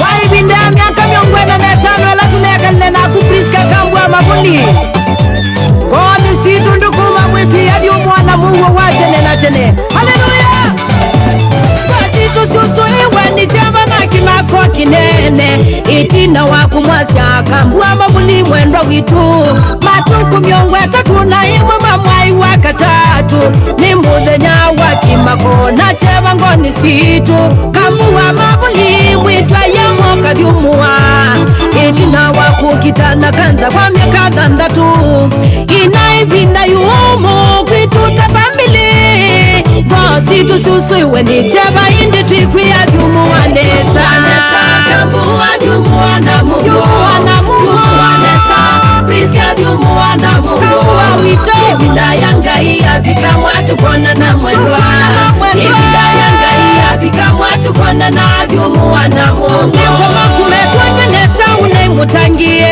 Waibinda miaka miongwena na tano la tuleka nena kupriska kambwa mabuli Goni situ ndukuma mwiti ya diyo mwana Mungu watene na tene. Hallelujah. Wasitu susu iwe ni jamba na kimako kinene itina wakumwasya kambwa mabuli mwendo witu matuku miongwe tatu na imwe mamwai wakatatu ni mudhenya wakimako na cheva ngoni situ kambwa mabuli mwitwa ya moka diumua itina wakukitana kanza kwa miaka thandatu inaibinda yumu kwituta family Wasitu susu iwe ni cheva indi twikuya diumu wanesa kambwa diumu wana Mungu wanesa Prisya diumu wana Mungu kambwa wito ibinda yanga iya bika mwatu kona na mwendwa ibinda yanga iya bika mwatu kona na diumu wana Mungu Mekoma kumetwanywe nesa unaimutangie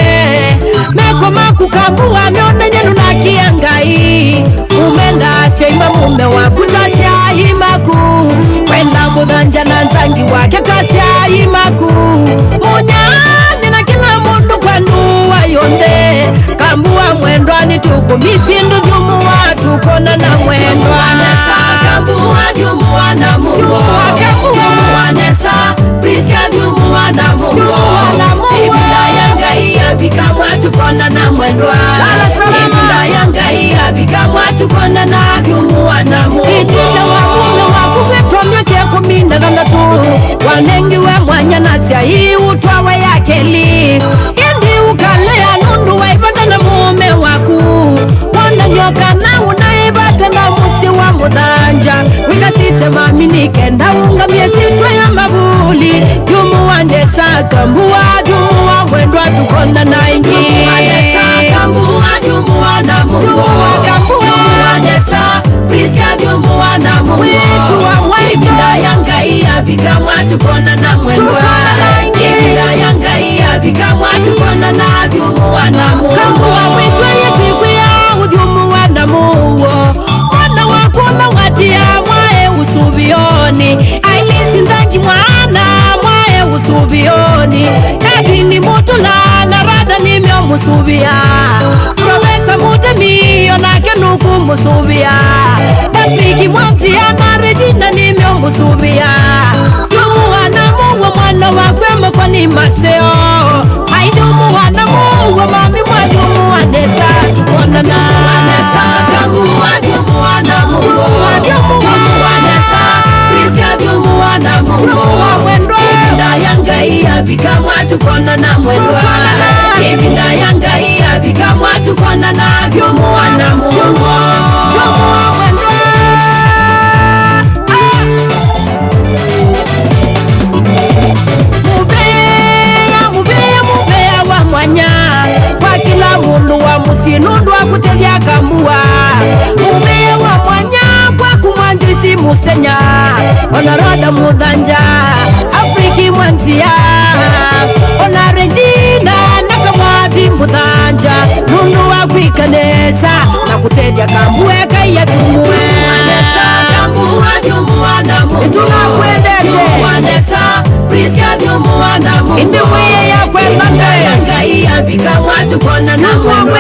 Mekoma kukambua miona nyenu na kiangai Umenda seima mume wakutasya imaku Kwenda mudhanja na nzangi wake tasya imaku Munyani na kila mundu kwa nuwa yonde Kambua mwendwani tuku misindu jumuwa tukona na mwendwa Kambua jumuwa na Mungu Jumuwa nesa Prisya jumuwa na Mungu Ibinda yanga iya bika mwatu kona na mwendwa Ibinda yanga iya bika mwatu kona na jumuwa na Mungu Itinda wakume wakufetwa miaka kuminda gandatu Wanengiwe mwanya nasya hii utwawa ya keli Indi ukalea nundu waibata na mume waku Wanda nyoka na unaibata na musi wa mudhanja Wikasite mami nikenda unga miesitwa ya mabuli Jumu wandesa kambua jumu wa mwendwa tukona na ingi Jumu wandesa kambua jumu wa na Mungu Jumu wandesa Prisya jumu wa na Mungu Ibinda yanga iya bika mwatu kona na mwendwa Ibinda yanga iya bika mwatu kona na jumu wa na Mungu Kambua witwa yetu ikuya ujumu wa na Mungu Wana wakuna watia mwae usubioni Ailisi ndangi mwana mwae usubioni Kadini mutula na rada nimyo musubia Profesa mutemiyo na kenuku musubia Dafriki mwamzia na Regina nimyo musubia Jumu wana Mungu mwana wakwemo kwa ni maseo Haidumu wana Mungu mami mwa jumu wanesa tukona na Wanesa kamu wa jumu wana Mungu Jumu wanesa Prisya jumu wana Mungu Ibinda yanga iya bika mwatu kona na mwendwa Ibinda yanga iya bika mwatu kona na jumu wana Mungu Jumu wa mwendwa Mubea wa mwanya Kwa kila mundu wa musinundu wa kutelia kambua Mubea wa mwanya Kwa kumwanjisi musenya Ona roda mudhanja Afriki mwanzia Ona Regina Nakamwathi mudhanja Nundu wa kwikanesa Na kutelia kambue kaya tumue Kambua jumuwa na Mungu Tunakwendete Jumuwa nesa Prisya jumuwa na Mungu Indiwiye ya kwenda yanga iya bika mwatu kona na mwendwa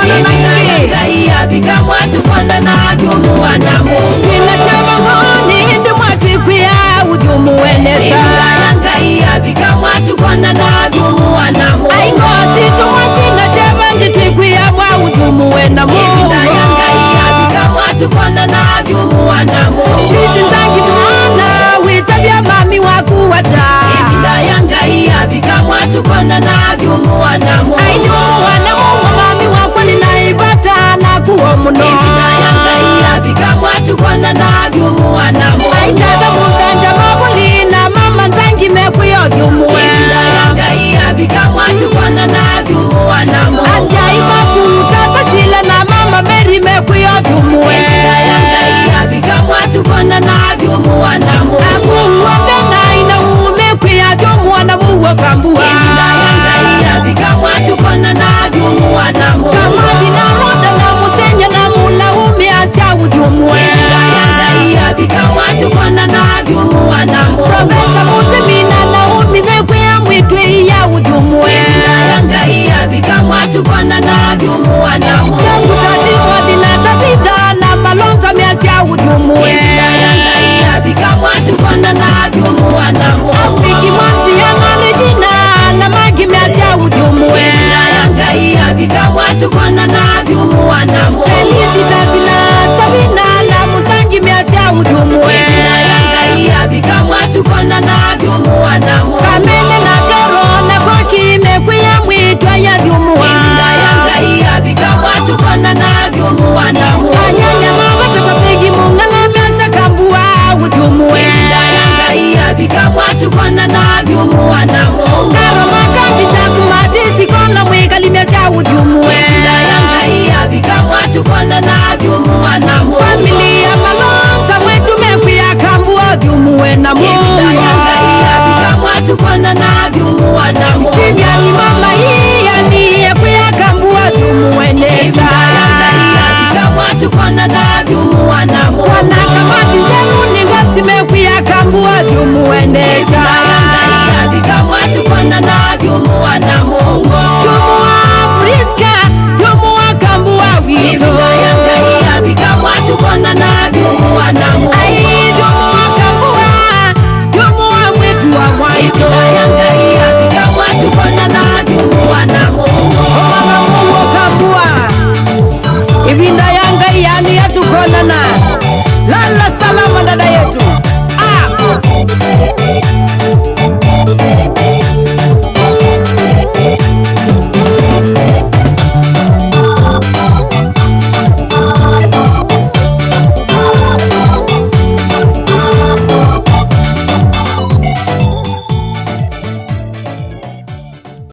Ibinda yanga iya bika mwatu kona na jumuwa na Mungu Inachema ngoni indi mwatu ikuya ujumu wenesa Ibinda yanga iya bika mwatu kona na jumuwa na Mungu Aingosi tumwasina cheva nditu ikuya mwa ujumu wena Mungu Ibinda yanga iya bika mwatu kona na jumuwa na Mungu Bizi nzangi mwana witabia mami waku wata Ibinda yanga iya bika mwatu kona na jumuwa na Mungu Aijumu wana Mungu mami wakwa ninaibata na kuwa muno Ibinda yanga iya bika mwatu kona na jumuwa na Mungu Aitata mudhanja mabuli na mama nzangi mekuyo jumuwe Ibinda yanga iya bika mwatu kona na jumuwa na Mungu Asya imaku tata sila na mama Mary mekuyo jumuwe Ibinda yanga iya bika mwatu kona na jumuwa na Mungu Akuwa tena ina umekuya jumuwa na Mungu kambua Ibinda yanga iya bika mwatu kona na jumuwa na Mungu Kama dina roda na musenya na mula tonana